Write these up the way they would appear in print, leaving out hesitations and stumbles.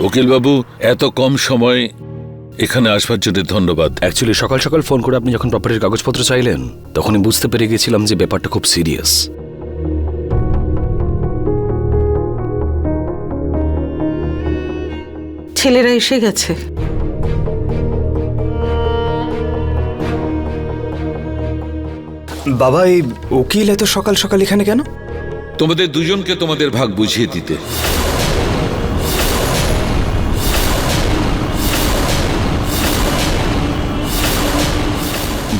উকিল বাবু, এত কম সময় এখানে আসবার জন্য ধন্যবাদ। অ্যাকচুয়ালি সকাল সকাল ফোন করে আপনি যখন প্রপার্টির কাগজপত্র চাইলেন তখনই বুঝতে পেরে গেছিলাম যে ব্যাপারটা খুব সিরিয়াস। ছেলেরা এসে গেছে। বাবা, এই উকিল এত সকাল সকাল এখানে কেন? তোমাদের দুজনকে তোমাদের ভাগ বুঝিয়ে দিতে।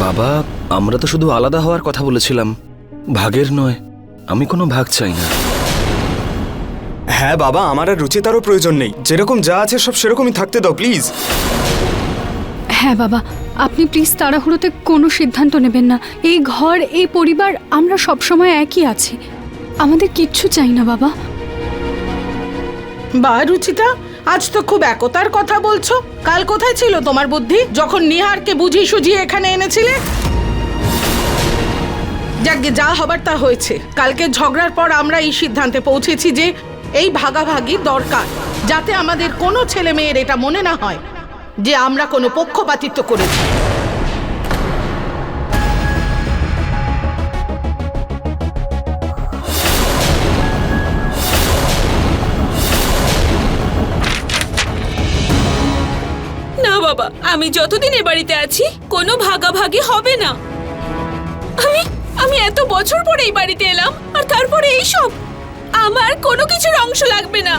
বাবা, আমরা তো শুধু আলাদা হওয়ার কথা বলেছিলাম, ভাগের নয়। আমি কোনো ভাগ চাই না। হ্যাঁ বাবা, আমার আর রুচিতারও প্রয়োজন নেই। যেরকম যা আছে সব সেরকমই থাকতে দাও প্লিজ। হ্যাঁ বাবা, আপনি প্লিজ তাড়াহুড়োতে কোনো সিদ্ধান্ত নেবেন না। এই ঘর, এই পরিবার, আমরা সবসময় একই আছি। আমাদের কিচ্ছু চাই না বাবা। বা রুচিতা, আজ তো খুব একতার কথা বলছো। কাল কোথায় ছিল তোমার বুদ্ধি যখন নিহারকে বুঝিয়ে সুঝিয়ে এখানে এনেছিলে? যাকে যা হবার তা হয়েছে। কালকে ঝগড়ার পর আমরা এই সিদ্ধান্তে পৌঁছেছি যে এই ভাগাভাগি দরকার, যাতে আমাদের কোনো ছেলে মেয়ের এটা মনে না হয় যে আমরা কোনো পক্ষপাতিত্ব করেছি। না বাবা, আমি যতদিন এ বাড়িতে আছি কোনো ভাগাভাগি হবে না। আমি এত বছর পরে এই বাড়িতে এলাম, আর তারপরে এই সব। আমার কোনো কিছুর অংশ লাগবে না।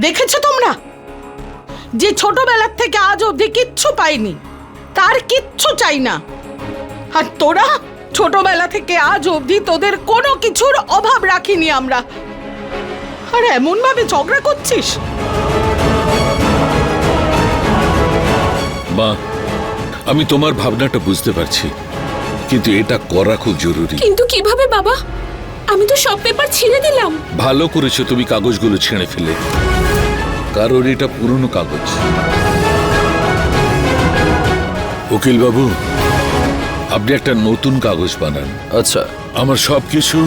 দেখেছো তোমরা, যে ছোটবেলার থেকে আজ অবধি কিচ্ছু পাইনি তার কিচ্ছু চাই না। আর তোরা ছোটবেলা থেকে আজ অবধি তোদের কোনো কিছুর অভাব রাখিনি আমরা, আর এমন ভাবে ঝগড়া করছিস। মা, আমি তোমার ভাবনাটা বুঝতে পারছি, কিন্তু এটা করা খুব জরুরি। কিন্তু কিভাবে বাবা? আমি তো সব পেপার ছিঁড়ে দিলাম। ভালো করেছো তুমি কাগজগুলো ছেড়ে ফেলে, কারণ এটা পুরনো কাগজ। উকিল বাবু, আপনি একটা নতুন কাগজ বানান। আচ্ছা, আমার সবকিছু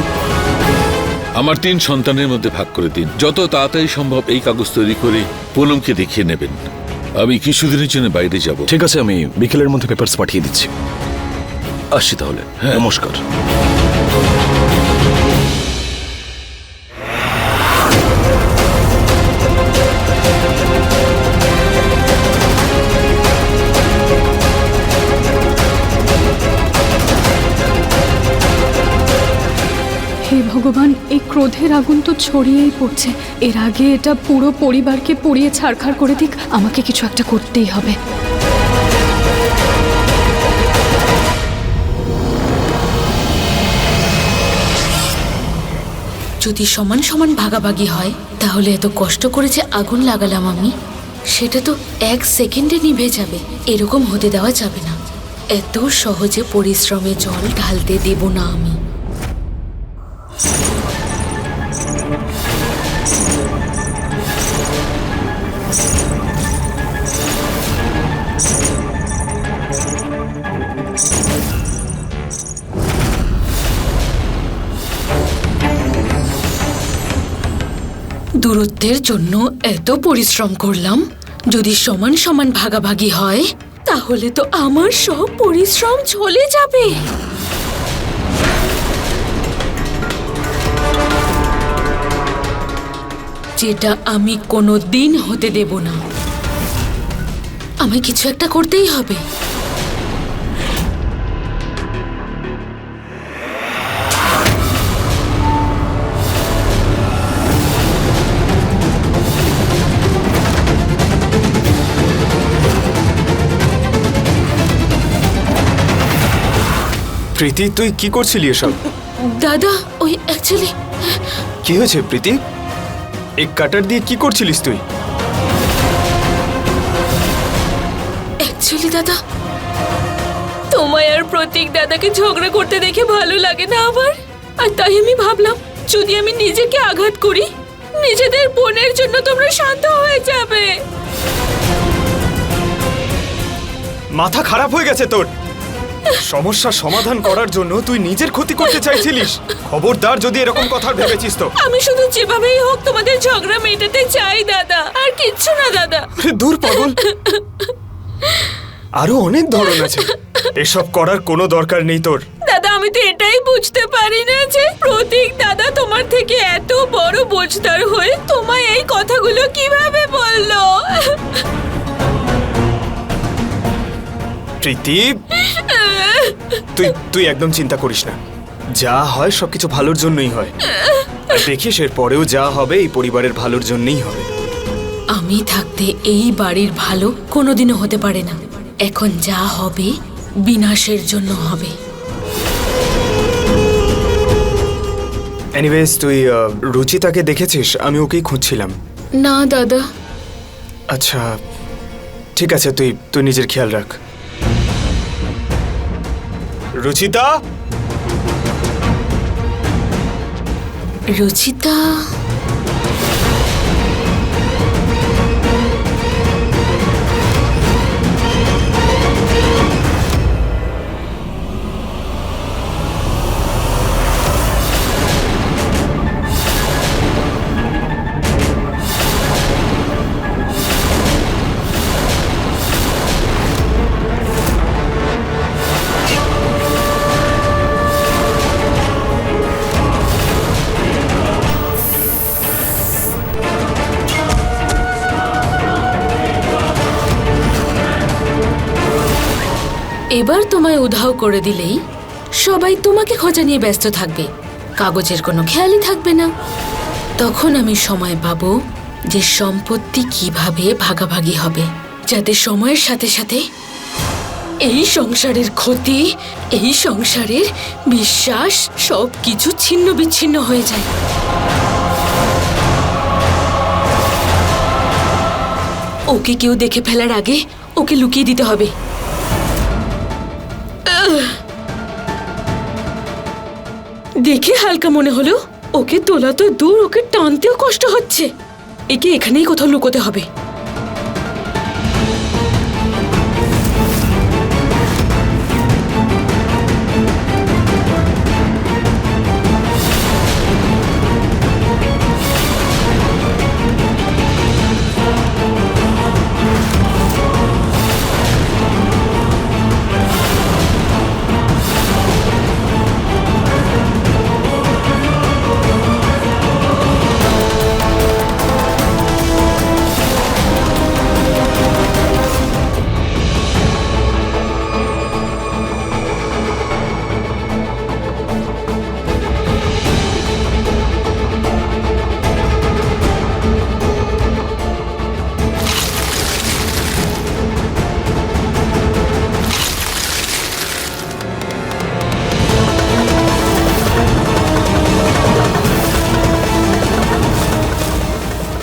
আমার 3 সন্তানের মধ্যে ভাগ করে দিন। যত তাড়াতাড়ি সম্ভব এই কাগজ তৈরি করে পুনমকে দেখিয়ে নেবেন। আমি কিছুদিনের জন্য বাইরে যাব। ঠিক আছে, আমি বিকেলের মধ্যে পেপারস পাঠিয়ে দিচ্ছি। আসছি তাহলে। হ্যাঁ। নমস্কার। হে ভগবান, এই ক্রোধের আগুন তো ছড়িয়েই পড়ছে। এর আগে এটা পুরো পরিবারকে পুড়িয়ে ছারখার করে দিক। আমাকে কিছু একটা করতেই হবে। যদি সমান সমান ভাগাভাগি হয় তাহলে এত কষ্ট করে যে আগুন লাগালাম আমি, সেটা তো 1 সেকেন্ডে নিভে যাবে। এরকম হতে দেওয়া যাবে না। এত সহজে পরিশ্রমে জল ঢালতে দেব না আমি। দূরত্বের জন্য এত পরিশ্রম করলাম, যদি সমান সমান ভাগাভাগি হয় তাহলে তো আমার সব পরিশ্রম চলে যাবে। যেটা আমি কোনো দিন হতে দেব না। আমায় কিছু একটা করতেই হবে। প্রীতি, তুই কি করছিলি এসব? দাদা, ওই অ্যাকচুয়ালি কি হয়েছে প্রীতি? এই কাটার দিয়ে কি করছিলিস তুই? অ্যাকচুয়ালি দাদা, তোমার সময় আর প্রতীক দাদাকে ঝগড়া করতে দেখে ভালো লাগে না আমার। আর তাই আমি ভাবলাম যদি আমি নিজেকে আঘাত করি, নিজেদের বোনের জন্য তোমরা শান্ত হয়ে যাবে। মাথা খারাপ হয়ে গেছে তোর। সমস্যার সমাধান করার জন্য তুই নিজের ক্ষতি করতে চাইছিলিস। খবরদার যদি এরকম কথা ভেবেছিস তো। আমি শুধু যেভাবেই হোক তোমাদের ঝগড়া মেটাতে চাই দাদা, আর কিচ্ছু না দাদা। আরে দূর পাগল, আরো অনেক ধরন আছে, এসব করার কোনো দরকার নেই তোর। দাদা আমি তো এটাই বুঝতে পারি না যে প্রতীক দাদা তোমার থেকে এত বড় বোঝদার হয়ে তোমায় এই কথাগুলো কিভাবে বললো। প্রীতি, তুই একদম চিন্তা করিস না, যা হয় সবকিছু ভালোর জন্যই হয়। আর দেখিস এর পরেও যা হবে এই পরিবারের ভালোর জন্যই হবে। আমি থাকতে এই বাড়ির ভালো কোনোদিনও হতে পারে না। এখন যা হবে বিনাশের জন্য হবে। এনিওয়েজ তুই রুচিতাকে দেখেছিস? আমি ওকেই খুঁজছিলাম। না দাদা। আচ্ছা ঠিক আছে, তুই নিজের খেয়াল রাখ। রুচিতা, রুচিতা, এবার তোমায় উধাও করে দিলেই সবাই তোমাকে খোঁজা নিয়ে ব্যস্ত থাকবে, কাগজের কোনো খেয়ালই থাকবে না। তখন আমি সময় পাবো যে সম্পত্তি কিভাবে ভাগাভাগি হবে, যাতে সময়ের সাথে সাথে এই সংসারের ক্ষতি, এই সংসারের বিশ্বাস সবকিছু ছিন্ন বিচ্ছিন্ন হয়ে যায়। ওকে কেউ দেখে ফেলার আগে ওকে লুকিয়ে দিতে হবে। দেখে হালকা মনে হলো, ওকে তোলা তো দূর, ওকে টানতেও কষ্ট হচ্ছে। একে এখানেই কোথাও লুকোতে হবে।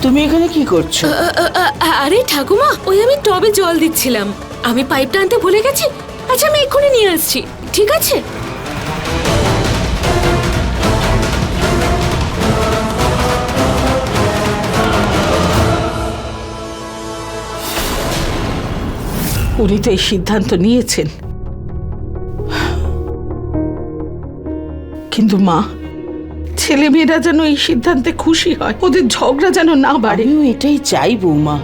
তুমি এখানে কি করছো? আরে ঠাকুমা, ওই আমি টবে জল দিচ্ছিলাম, আমি পাইপটা আনতে ভুলে গেছি। আচ্ছা আমি এক্ষুনি নিয়ে আসছি, ঠিক আছে? উনি তো এই সিদ্ধান্ত নিয়েছেন, কিন্তু মা, ছেলেমেয়েরা যেন এই সিদ্ধান্তে খুশি হয়, ওদের ঝগড়া যেন না বাড়ে। আমিও এটাই চাই বৌমা,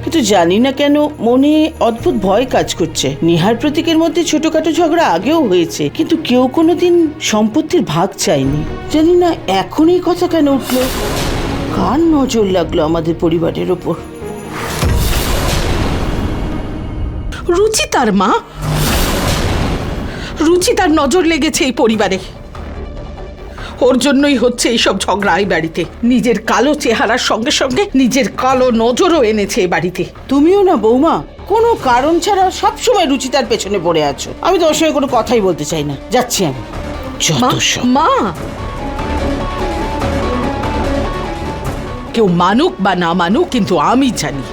কিন্তু জানি না কেন মনে অদ্ভুত ভয় কাজ করছে। নিহার প্রতীকের মধ্যে ছোটখাটো ঝগড়া আগেও হয়েছে, কিন্তু কেউ কোনোদিন সম্পত্তির ভাগ চায়নি। জানি না এখন এই কথা কেন উঠলো, কার নজর লাগলো আমাদের পরিবারের ওপর? রুচিতার মা, রুচিতার নজর লেগেছে এই পরিবারে, ওর জন্যই হচ্ছে এইসব ঝগড়া এই বাড়িতে। নিজের কালো চেহারার সঙ্গে সঙ্গে নিজের কালো নজরও এনেছে এই বাড়িতে। তুমিও না বৌমা, কোনো কারণ ছাড়া সবসময় রুচিতার পেছনে পড়ে আছো। আমি তোমার সঙ্গে কোনো কথাই বলতে চাই না, যাচ্ছি আমি। যত সব। মা, কেউ মানুক বা না মানুক, কিন্তু আমি জানি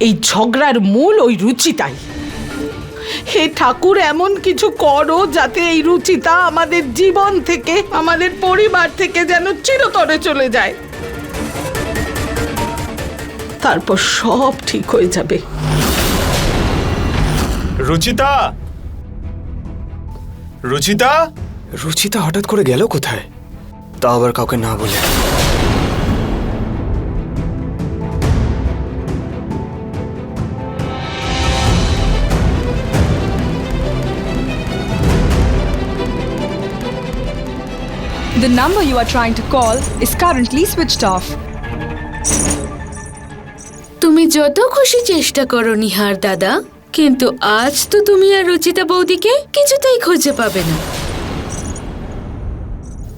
এই ঝগড়ার মূল ওই রুচিতাই। হে ঠাকুর, এমন কিছু করো যাতে এই রুচিতা আমাদের জীবন থেকে, আমাদের পরিবার থেকে যেন চিরতরে চলে যায়। তারপর সব ঠিক হয়ে যাবে। রুচিতা, রুচিতা, রুচিতা হঠাৎ করে গেল কোথায়, তা আবার কাউকে না বলে। The number you are trying to call is currently switched off. তুমি যত খুশি চেষ্টা করো নিহার দাদা, কিন্তু আজ তো তুমি আর রুচিতা বৌদিকে কিছুতেই খুঁজে পাবে না।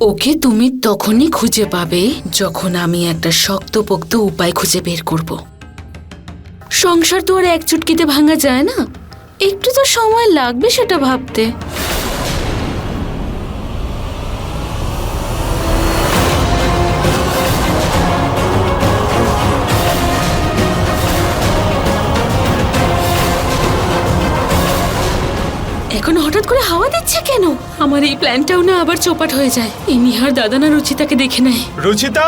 ওকে তুমি তখনই খুঁজে পাবে যখন আমি একটা শক্তপোক্ত উপায় খুঁজে বের করব। সংসার তো আর এক চুটকিতে ভাঙা যায় না, একটু তো সময় লাগবে সেটা ভাবতে। এখন হঠাৎ করে হাওয়া দিচ্ছে কেন? আমার এই প্ল্যানটাও না আবার চোপাট হয়ে যায়। এই নিহার দাদা না রুচিতাকে দেখে নেয়। রুচিতা,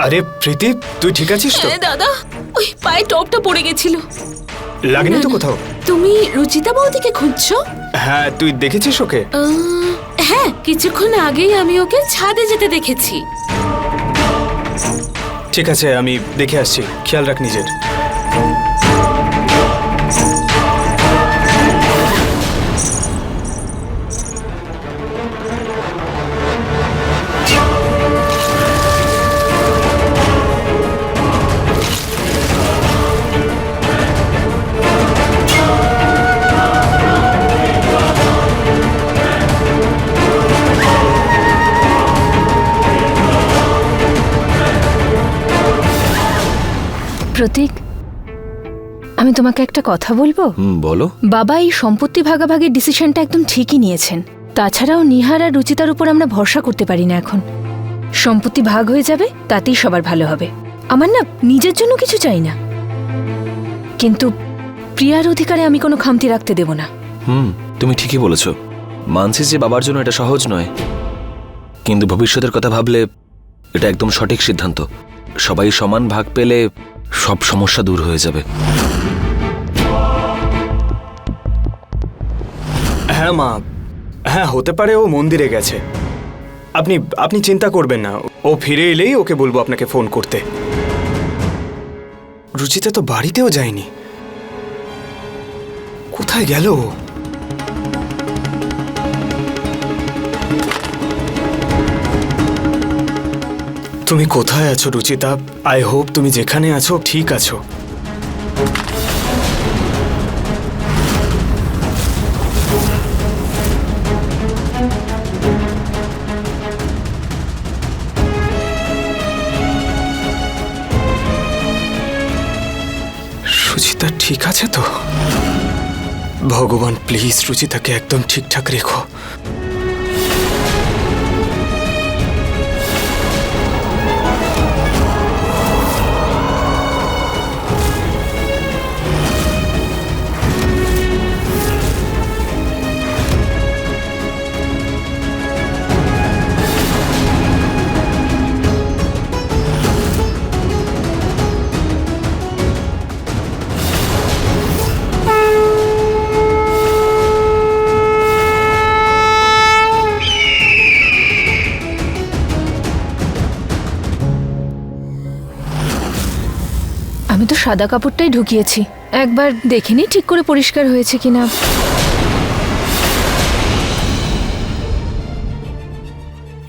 আরে প্রীতি, তুই ঠিক আছিস তো? হ্যাঁ দাদা, ওই পায়ে টপটা পড়ে গেছিল। লাগেনি তো না, না। কোথাও? তুমি রুচিতা বৌদিকে খুঁজছো? হ্যাঁ, তুই দেখেছিস ওকে? হ্যাঁ, কিছুক্ষণ আগেই আমি ওকে ছাদে যেতে দেখেছি। ঠিক আছে, আমি দেখে আসছি, খেয়াল রাখ নিজের। প্রতীক, আমি তোমাকে একটা কথা বলবো। বলো। বাবা এই সম্পত্তি ভাগাভাগির ডিসিশনটা একদম ঠিকই নিয়েছেন। তাছাড়াও নিহার আর রুচিতার উপর আমরা ভরসা করতে পারি না এখন। সম্পত্তি ভাগ হয়ে যাবে, তাতেই সবার ভালো হবে। আমার না নিজের জন্য কিছু চাই না, কিন্তু প্রিয়ার অধিকারে আমি কোনো খামতি রাখতে দেব না। তুমি ঠিকই বলেছ। মানছি যে বাবার জন্য এটা সহজ নয়, কিন্তু ভবিষ্যতের কথা ভাবলে এটা একদম সঠিক সিদ্ধান্ত। সবাই সমান ভাগ পেলে সব সমস্যা দূর হয়ে যাবে। হ্যাঁ মা, হ্যাঁ হতে পারে ও মন্দিরে গেছে। আপনি আপনি চিন্তা করবেন না, ও ফিরে এলেই ওকে বলবো আপনাকে ফোন করতে। রুচিতা তো বাড়িতেও যায়নি, কোথায় গেল? তুমি কোথায় আছো রুচিতা? আই হোপ তুমি যেখানে আছো ঠিক আছো। রুচিতা ঠিক আছে তো? ভগবান প্লিজ রুচিতাকে একদম ঠিকঠাক রেখো। আমি তো সাদা কাপড়টাই ঢুকিয়েছি, একবার দেখে নি ঠিক করে পরিষ্কার হয়েছে কিনা।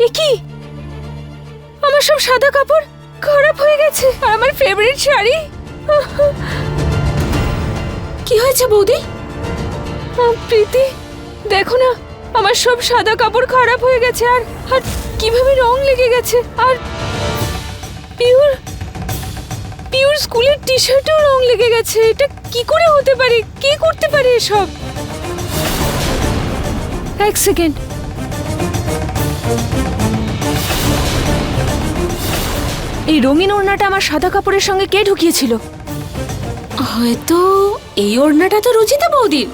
এ কি, আমার সব সাদা কাপড় খারাপ হয়ে গেছে, আর আমার ফেভারিট শাড়ি। কি হয়েছে বৌদি? প্রীতি দেখো না, আমার সব সাদা কাপড় খারাপ হয়ে গেছে, আর আর কিভাবে রং লেগে গেছে, আর পিওর পিওর স্কুলের টি শার্টেও রং লেগে গেছে। এটা কি করে হতে পারে? কে করতে পারে এসব? এক সেকেন্ড, এই রঙিন ওড়নাটা আমার সাদা কাপড়ের সঙ্গে কে ঢুকিয়েছিল? হয়তো এই ওড়নাটা তো রুচিতা বৌদির,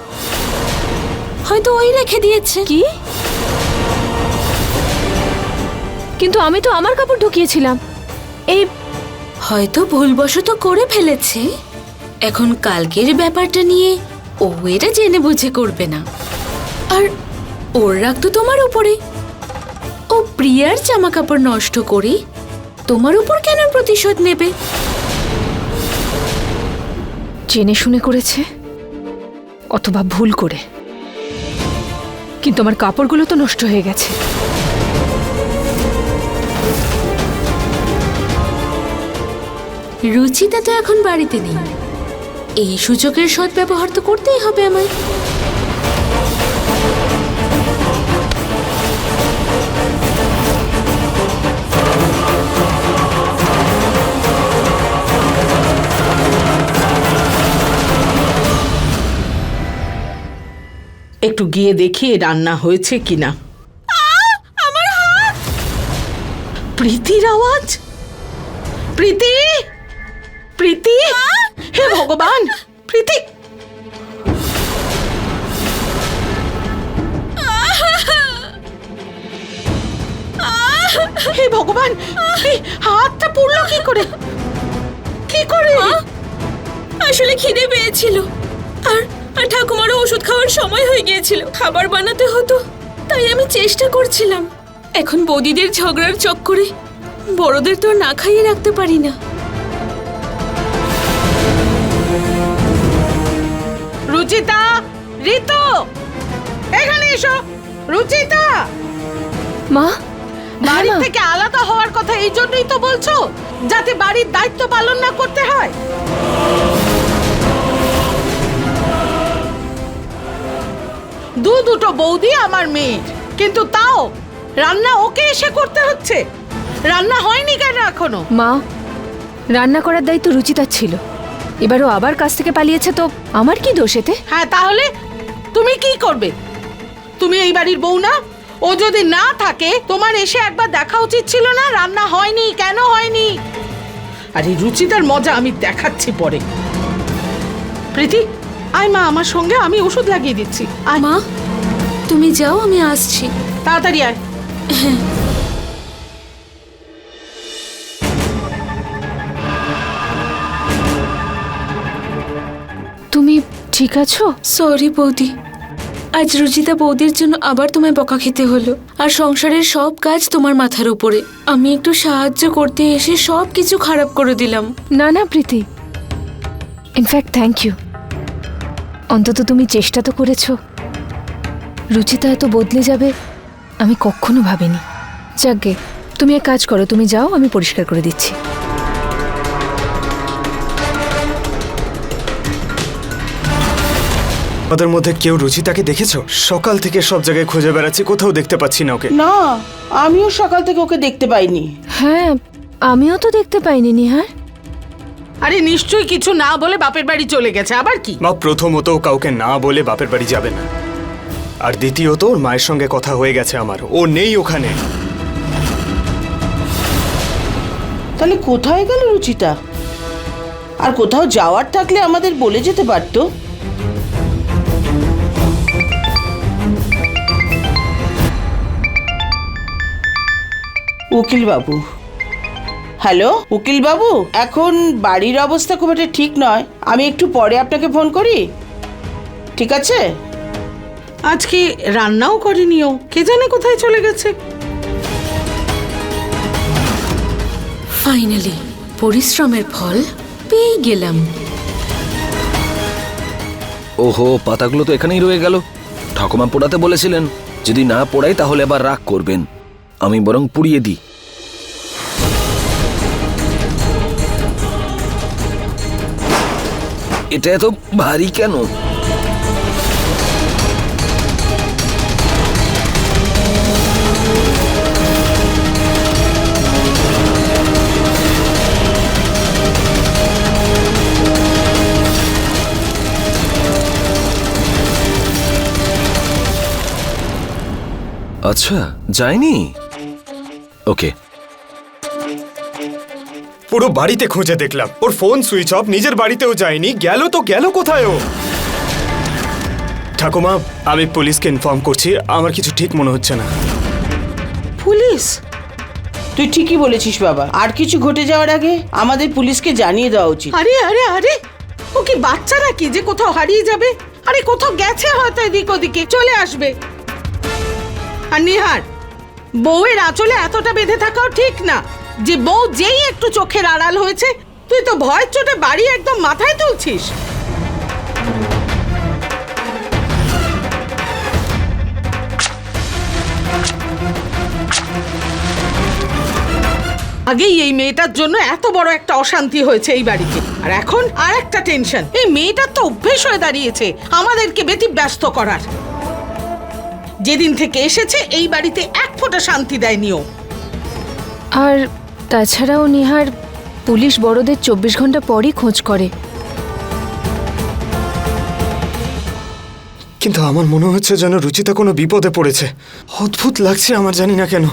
হয়তো ওই রেখে দিয়েছে। কি? কিন্তু আমি তো আমার কাপড় ঢুকিয়েছিলাম। এই হয়তো ভুলবশত করে ফেলেছে। এখন কালকের ব্যাপারটা নিয়ে ও এটা জেনে বুঝে করবে না। আর ওর রাগ তো তোমার উপরে। ও প্রিয়ার জামা কাপড় নষ্ট করে তোমার উপর কেন প্রতিশোধ নেবে? জেনে শুনে করেছে অথবা ভুল করে, কিন্তু আমার কাপড়গুলো তো নষ্ট হয়ে গেছে। রুচিতা তো এখন বাড়িতে নেই, এই সুযোগের সদ্ব্যবহার তো করতেই হবে আমায়। একটু গিয়ে দেখি রান্না হয়েছে কিনা। আমার হাত! প্রীতির আওয়াজ! প্রীতি! প্রীতি! হে ভগবান! প্রীতি! হে ভগবান! এই হাতটা পড়লো কি করে? কি করে? আসলে খিদে পেয়েছিল, আর ঠাকুমারও ওষুধ খাওয়ার সময় হয়ে গিয়েছিল, খাবার বানাতে হতো, তাই আমি চেষ্টা করছিলাম। এখন বৌদিদের ঝগড়ার চক্করে বড়দের তো আর না খাইয়ে রাখতে পারি না। রুচিতা! ঋতু! এখানে এসো! রুচিতা! মা, বাড়ি থেকে আলাদা হওয়ার কথা এই জন্যই তো বলছো, যাতে বাড়ির দায়িত্ব পালন না করতে হয়। দুটো বৌদি আমার মেয়ের, কিন্তু তাও রান্না ওকে এসে করতে হচ্ছে। রান্না হয়নি কেন এখনো? মা, রান্না করার দায়িত্ব রুচিতার ছিল, এবারও আবার কাছ থেকে পালিয়েছে, তো আমার কি দোষ এতে? হ্যাঁ, তাহলে তুমি কি করবে? তুমি এই বাড়ির বউ না? ও যদি না থাকে তোমার এসে একবার দেখা উচিত ছিল না রান্না হয়নি কেন হয়নি? আর এই রুচিতার মজা আমি দেখাচ্ছি পরে। প্রীতি, আয় মা আমার সঙ্গে, আমি ওষুধ লাগিয়ে দিচ্ছি। আয় মা, তুমি যাও, আমি আসছি। তাড়াতাড়ি আয়। তুমি ঠিক আছো? সরি বৌদি, আজ রুচিতা বৌদির জন্য আবার তোমায় বকা খেতে হলো। আর সংসারের সব কাজ তোমার মাথার উপরে, আমি একটু সাহায্য করতে এসে সব কিছু খারাপ করে দিলাম। না না প্রীতি, ইনফ্যাক্ট থ্যাংক ইউ। অন্তত তুমি চেষ্টা তো করেছো। রুচিতা এত বদলে যাবে আমি কখনো ভাবিনি। যাকগে, তুমি এক কাজ করো, তুমি যাও, আমি পরিষ্কার করে দিচ্ছি। ওদের মধ্যে কেউ রুচিতাকে দেখেছো? সকাল থেকে সব জায়গায় খুঁজে বেড়াচ্ছি, কোথাও দেখতে পাচ্ছি না ওকে। না, আমিও সকাল থেকে ওকে দেখতে পাইনি। হ্যাঁ, আমিও তো দেখতে পাইনি নিহার। আরে নিশ্চয়ই কিছু না বলে বাপের বাড়ি চলে গেছে, আবার কি? মা, প্রথমত ও কাউকে না বলে বাপের বাড়ি যাবে না, আর দ্বিতীয়ত ওর মায়ের সঙ্গে কথা হয়ে গেছে আমার, ও নেই ওখানে। তাহলে কোথায় গেল রুচিতা? আর কোথাও যাওয়ার থাকলে আমাদের বলে যেতে পারতো। উকিল বাবু, হ্যালো উকিল বাবু, এখন বাড়ির অবস্থা খুব একটা ঠিক নয়, আমি একটু পরে আপনাকে ফোন করি, ঠিক আছে? আজকে রান্নাও করেনি ও, কে জানে কোথায় চলে গেছে। ফাইনালি পরিশ্রমের ফল পেয়ে গেলাম। ওহো, পাতাগুলো তো এখানেই রয়ে গেল। ঠাকুমা পোড়াতে বলেছিলেন, যদি না পোড়াই তাহলে আবার রাগ করবেন। আমি বরং পুড়িয়ে দিই। এটা এত ভারী কেন? আচ্ছা, যায়নি? ওকে। পুরো বাড়িতে খুঁজে দেখলাম, ওর ফোন সুইচ অফ, নিজের বাড়িতেও যায়নি। গেল তো গেল কোথায় ও? ঠাকুমা, আমি পুলিশকে ইনফর্ম করছি, আমার কিছু ঠিক মনে হচ্ছে না। পুলিশ? তুই ঠিকই বলেছিস বাবা, আর কিছু ঘটে যাওয়ার আগে আমাদের পুলিশকে জানিয়ে দেওয়া উচিত। আরে আরে আরে, ও কি বাচ্চা নাকি যে কোথাও হারিয়ে যাবে? আরে কোথাও গেছে হয়তো, এদিক ওদিকে চলে আসবে। আর নিহার, বউয়ের আঁচলে এতটা বেঁধে থাকাও ঠিক না যে বউ যেই একটু চোখের আড়াল হয়েছে তুই তো ভয়ের চোটে বাড়ি একদম মাথায় তুলছিস। আগেই এই মেয়েটার জন্য এত বড় একটা অশান্তি হয়েছে এই বাড়িতে, আর এখন আর একটা টেনশন। এই মেয়েটার তো অভ্যেস হয়ে দাঁড়িয়েছে আমাদেরকে ব্যতিব্যস্ত করার। যেদিন থেকে এসেছে এই বাড়িতে এক ফোঁটা শান্তি দেয়নি ও। আর তাছাড়াও নিহার পুলিশ বড়দের 24 ঘন্টা পরই খোঁজ করে। কিন্তু আমার মনে হচ্ছে যেন রুচিতা কোনো বিপদে পড়েছে। অদ্ভুত লাগছে আমার, জানি না কেন।